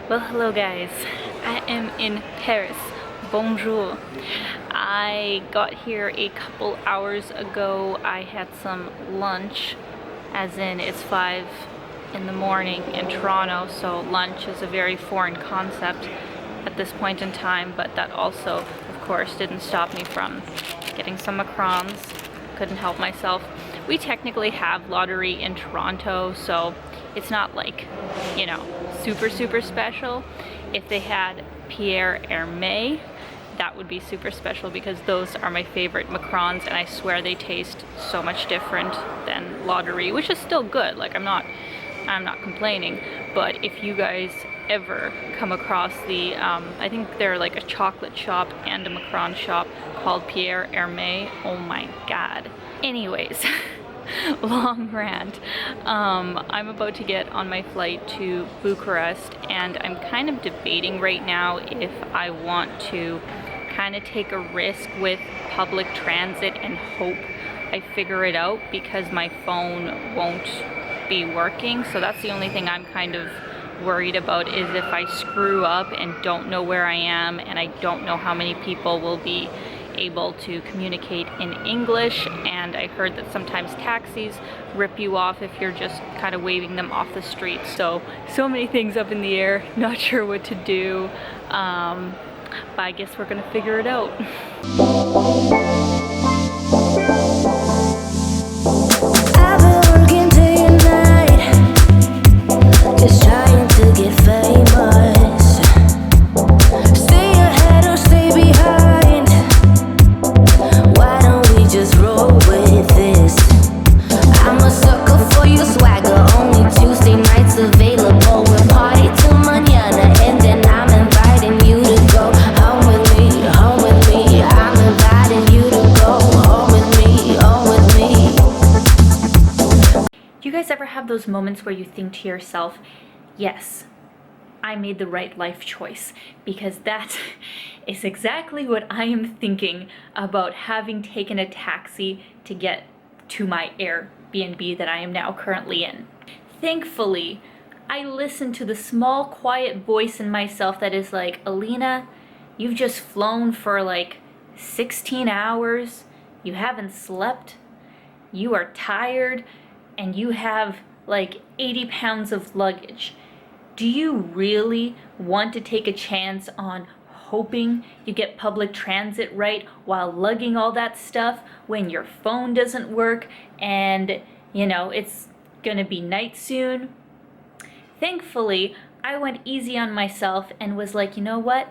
Well, hello guys. I am in Paris. Bonjour. I got here a couple hours ago. I had some lunch, as in it's 5 in the morning in Toronto, so lunch is a very foreign concept at this point in time, but that also, of course, didn't stop me from getting some macarons. Couldn't help myself. We technically have lottery in Toronto, so it's not like, you know, super special. If they had Pierre Hermé, that would be super special because those are my favorite macarons, and I swear they taste so much different than lottery, which is still good. Like, I'm not complaining, but if you guys ever come across the I think they're like a chocolate shop and a macaron shop called Pierre Hermé, oh my god. Anyways, long rant. I'm about to get on my flight to Bucharest, and I'm kind of debating right now if I want to kind of take a risk with public transit and hope I figure it out, because my phone won't be working. So that's the only thing I'm kind of worried about, is if I screw up and don't know where I am, and I don't know how many people will be able to communicate in English. And I heard that sometimes taxis rip you off if you're just kind of waving them off the street. So many things up in the air, not sure what to do, but I guess we're gonna figure it out. I've been working day and night, just trying to get famous. Stay ahead or stay behind. Why don't we just roll with this? I'm a sucker for your swagger. Only Tuesday nights available. We'll party till mañana, and then I'm inviting you to go home with me, home with me. I'm inviting you to go home with me, home with me. Do you guys ever have those moments where you think to yourself, yes, I made the right life choice? Because that is exactly what I am thinking about having taken a taxi to get to my Airbnb that I am now currently in. Thankfully, I listen to the small, quiet voice in myself that is like, Alina, you've just flown for like 16 hours, you haven't slept, you are tired, and you have like 80 pounds of luggage. Do you really want to take a chance on hoping you get public transit right while lugging all that stuff when your phone doesn't work and, you know, it's gonna be night soon? Thankfully, I went easy on myself and was like, you know what?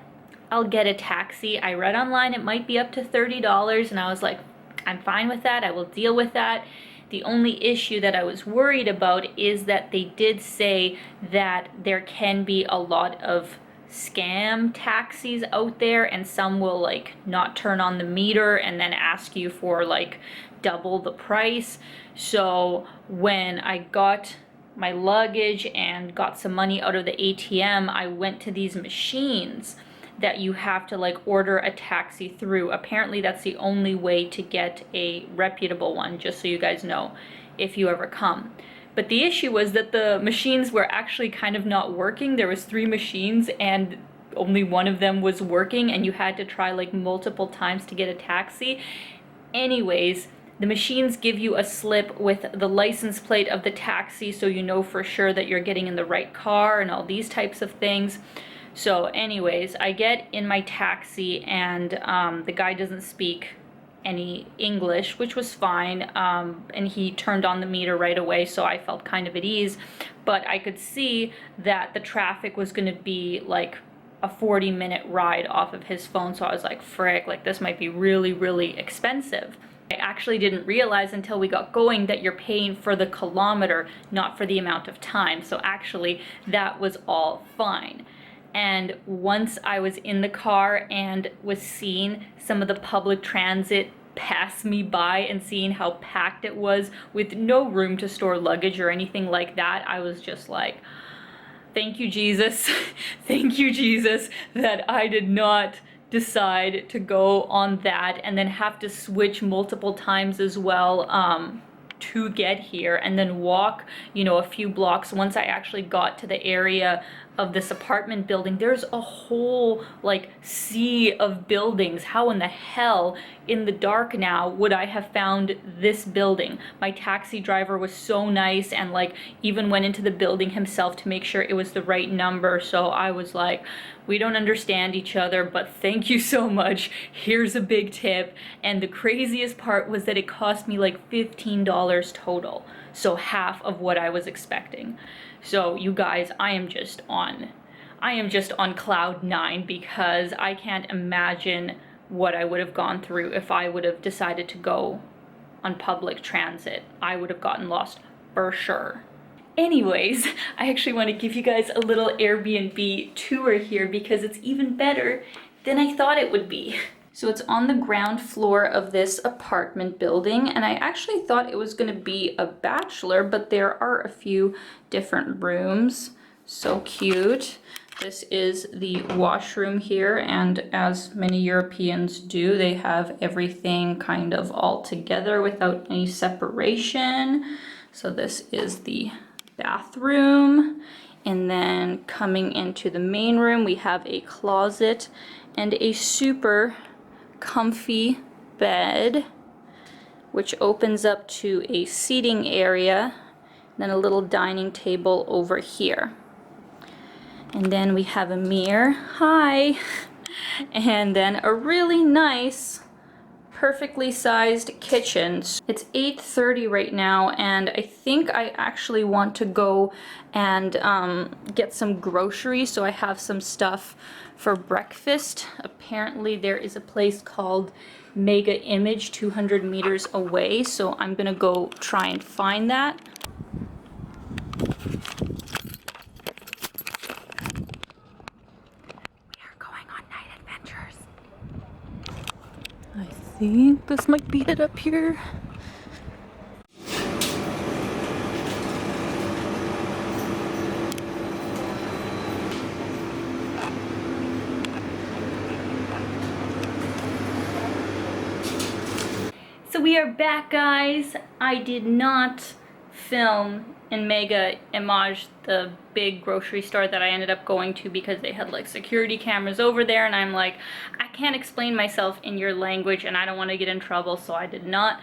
I'll get a taxi. I read online it might be up to $30, and I was like, I'm fine with that. I will deal with that. The only issue that I was worried about is that they did say that there can be a lot of scam taxis out there, and some will like not turn on the meter and then ask you for like double the price. So when I got my luggage and got some money out of the ATM, I went to these machines that you have to like order a taxi through. Apparently that's the only way to get a reputable one, just so you guys know if you ever come. But the issue was that the machines were actually kind of not working. There was 3 machines and only one of them was working, and you had to try like multiple times to get a taxi. Anyways, the machines give you a slip with the license plate of the taxi, so you know for sure that you're getting in the right car and all these types of things. So anyways, I get in my taxi, and the guy doesn't speak any English, which was fine, and he turned on the meter right away, so I felt kind of at ease. But I could see that the traffic was going to be like a 40-minute ride off of his phone, so I was like, frick, like this might be really expensive. I actually didn't realize until we got going that you're paying for the kilometer, not for the amount of time, so actually that was all fine. And once I was in the car and was seeing some of the public transit pass me by and seeing how packed it was with no room to store luggage or anything like that, I was just like, thank you, Jesus. Thank you, Jesus, that I did not decide to go on that and then have to switch multiple times as well to get here, and then walk, you know, a few blocks once I actually got to the area of this apartment building. There's a whole like sea of buildings. How in the hell in the dark now would I have found this building? My taxi driver was so nice and like even went into the building himself to make sure it was the right number. So I was like, we don't understand each other, but thank you so much. Here's a big tip. And the craziest part was that it cost me like $15 total. So half of what I was expecting. So you guys, I am just on cloud nine, because I can't imagine what I would have gone through if I would have decided to go on public transit. I would have gotten lost for sure. Anyways, I actually want to give you guys a little Airbnb tour here because it's even better than I thought it would be. So it's on the ground floor of this apartment building, and I actually thought it was going to be a bachelor, but there are a few different rooms. So cute. This is the washroom here, and as many Europeans do, they have everything kind of all together without any separation. So this is the bathroom, and then coming into the main room we have a closet and a super comfy bed, which opens up to a seating area, then a little dining table over here, and then we have a mirror, hi, and then a really nice perfectly sized kitchen. It's 8:30 right now, and I think I actually want to go and get some groceries so I have some stuff for breakfast. Apparently there is a place called Mega Image 200 meters away, so I'm gonna go try and find that. I think this might be it up here. So we are back, guys. I did not film in Mega Image, the big grocery store that I ended up going to, because they had like security cameras over there, and I'm like, I can't explain myself in your language and I don't want to get in trouble, so I did not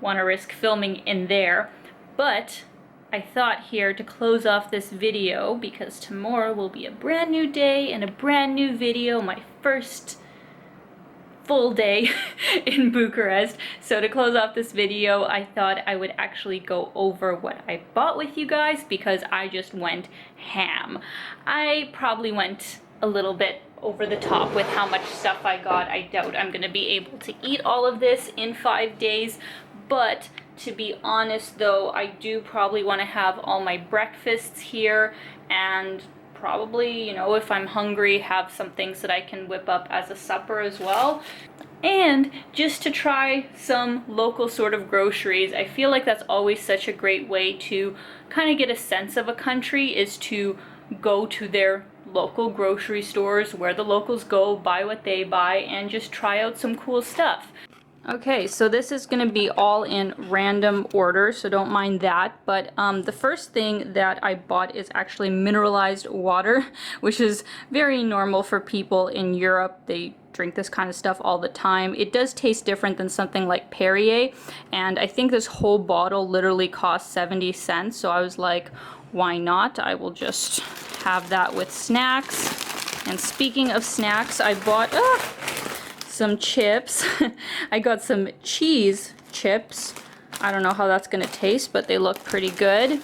want to risk filming in there. But I thought here to close off this video, because tomorrow will be a brand new day and a brand new video, my first full day in Bucharest. So to close off this video, I thought I would actually go over what I bought with you guys, because I just went ham. I probably went a little bit over the top with how much stuff I got. I doubt I'm gonna be able to eat all of this in 5 days, but to be honest though, I do probably want to have all my breakfasts here, and probably, you know, if I'm hungry, have some things that I can whip up as a supper as well. And just to try some local sort of groceries. I feel like that's always such a great way to kind of get a sense of a country, is to go to their local grocery stores where the locals go, buy what they buy, and just try out some cool stuff. Okay, so this is going to be all in random order, so don't mind that. But the first thing that I bought is actually mineralized water, which is very normal for people in Europe. They drink this kind of stuff all the time. It does taste different than something like Perrier, and I think this whole bottle literally cost 70 cents, so I was like, why not? I will just have that with snacks. And speaking of snacks, I bought some chips. I got some cheese chips. I don't know how that's gonna taste, but they look pretty good.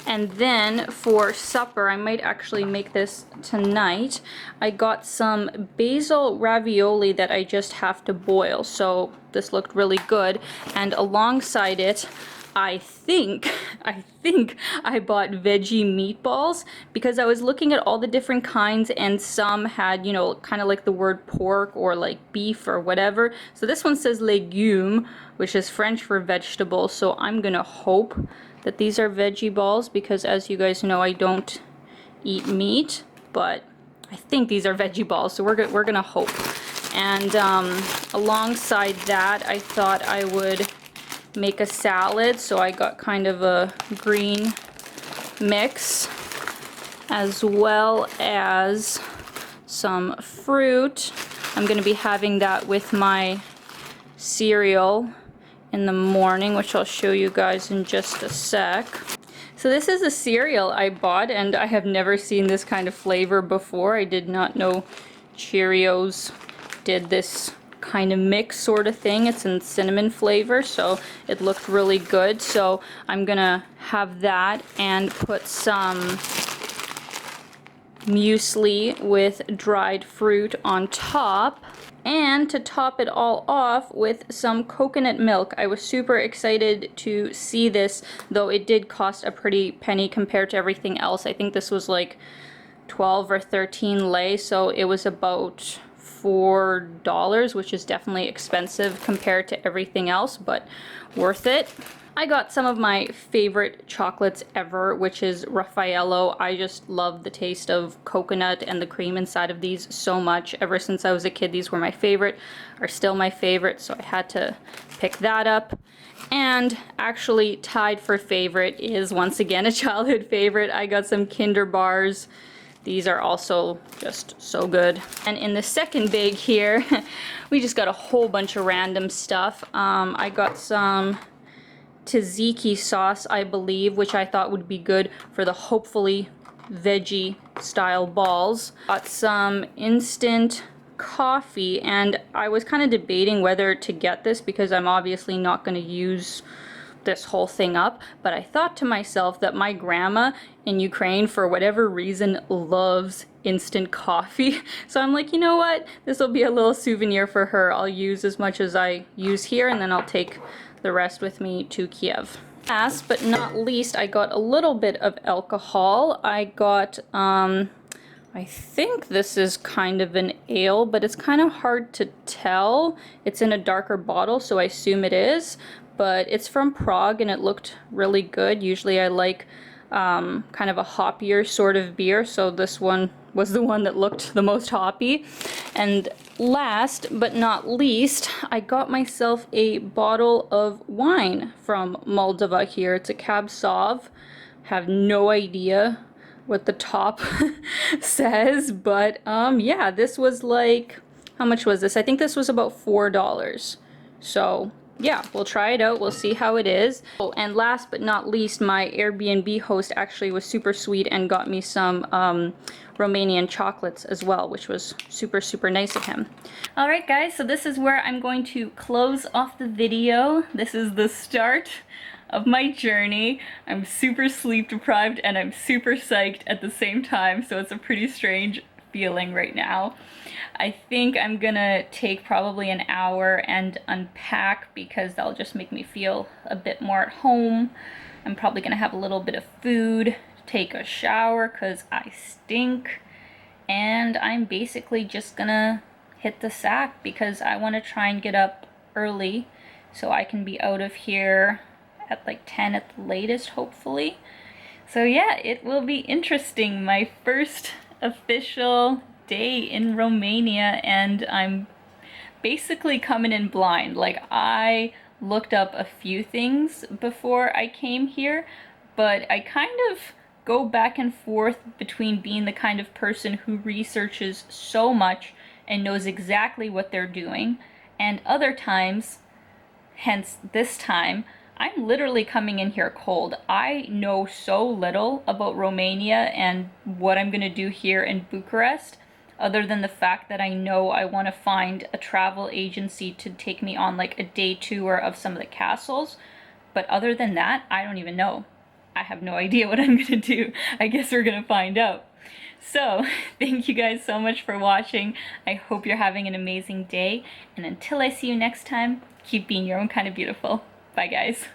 And then for supper, I might actually make this tonight. I got some basil ravioli that I just have to boil. So this looked really good. And alongside it, I think I bought veggie meatballs, because I was looking at all the different kinds, and some had, you know, kind of like the word pork or like beef or whatever. So this one says légumes, which is French for vegetable. So I'm gonna hope that these are veggie balls, because as you guys know, I don't eat meat, but I think these are veggie balls, so we're gonna hope. And alongside that, I thought I would make a salad, so I got kind of a green mix. as well as some fruit. I'm going to be having that with my cereal in the morning, which I'll show you guys in just a sec. So this is a cereal I bought, and I have never seen this kind of flavor before. I did not know Cheerios did this kind of mix sort of thing. It's in cinnamon flavor, so it looked really good. So I'm gonna have that and put some muesli with dried fruit on top, and to top it all off with some coconut milk. I was super excited to see this, though it did cost a pretty penny compared to everything else. I think this was like 12 or 13 lei, so it was about $4, which is definitely expensive compared to everything else, but worth it. I got some of my favorite chocolates ever, which is Raffaello. I just love the taste of coconut and the cream inside of these so much. Ever since I was a kid, these were my favorite, are still my favorite, so I had to pick that up. And actually tied for favorite is once again a childhood favorite. I got some Kinder bars. These are also just so good. And in the second bag here, we just got a whole bunch of random stuff. I got some tzatziki sauce, I believe, which I thought would be good for the hopefully veggie style balls. Got some instant coffee, and I was kind of debating whether to get this because I'm obviously not going to use this whole thing up, but I thought to myself that my grandma in Ukraine, for whatever reason, loves instant coffee. So I'm like, you know what? This will be a little souvenir for her. I'll use as much as I use here, and then I'll take the rest with me to Kiev. Last but not least, I got a little bit of alcohol. I got, I think this is kind of an ale, but it's kind of hard to tell. It's in a darker bottle, so I assume it is. But it's from Prague, and it looked really good. Usually I like kind of a hoppier sort of beer, so this one was the one that looked the most hoppy. And last but not least, I got myself a bottle of wine from Moldova here. It's a Cab Sauv. Have no idea what the top says, but yeah, this was like, how much was this? I think this was about $4. So yeah, we'll try it out. We'll see how it is. Oh, and last but not least, my Airbnb host actually was super sweet and got me some Romanian chocolates as well, which was super, super nice of him. All right, guys, so this is where I'm going to close off the video. This is the start of my journey. I'm super sleep deprived and I'm super psyched at the same time, so it's a pretty strange feeling right now. I think I'm gonna take probably an hour and unpack because that'll just make me feel a bit more at home. I'm probably gonna have a little bit of food, take a shower because I stink, and I'm basically just gonna hit the sack because I want to try and get up early so I can be out of here at like 10 at the latest, hopefully. So yeah, it will be interesting. My first official day in Romania, and I'm basically coming in blind. Like, I looked up a few things before I came here, but I kind of go back and forth between being the kind of person who researches so much and knows exactly what they're doing, and other times, hence this time, I'm literally coming in here cold. I know so little about Romania and what I'm gonna do here in Bucharest, other than the fact that I know I want to find a travel agency to take me on like a day tour of some of the castles. But other than that, I don't even know. I have no idea what I'm gonna do. I guess we're gonna find out. So, thank you guys so much for watching. I hope you're having an amazing day. And until I see you next time, keep being your own kind of beautiful. Bye, guys.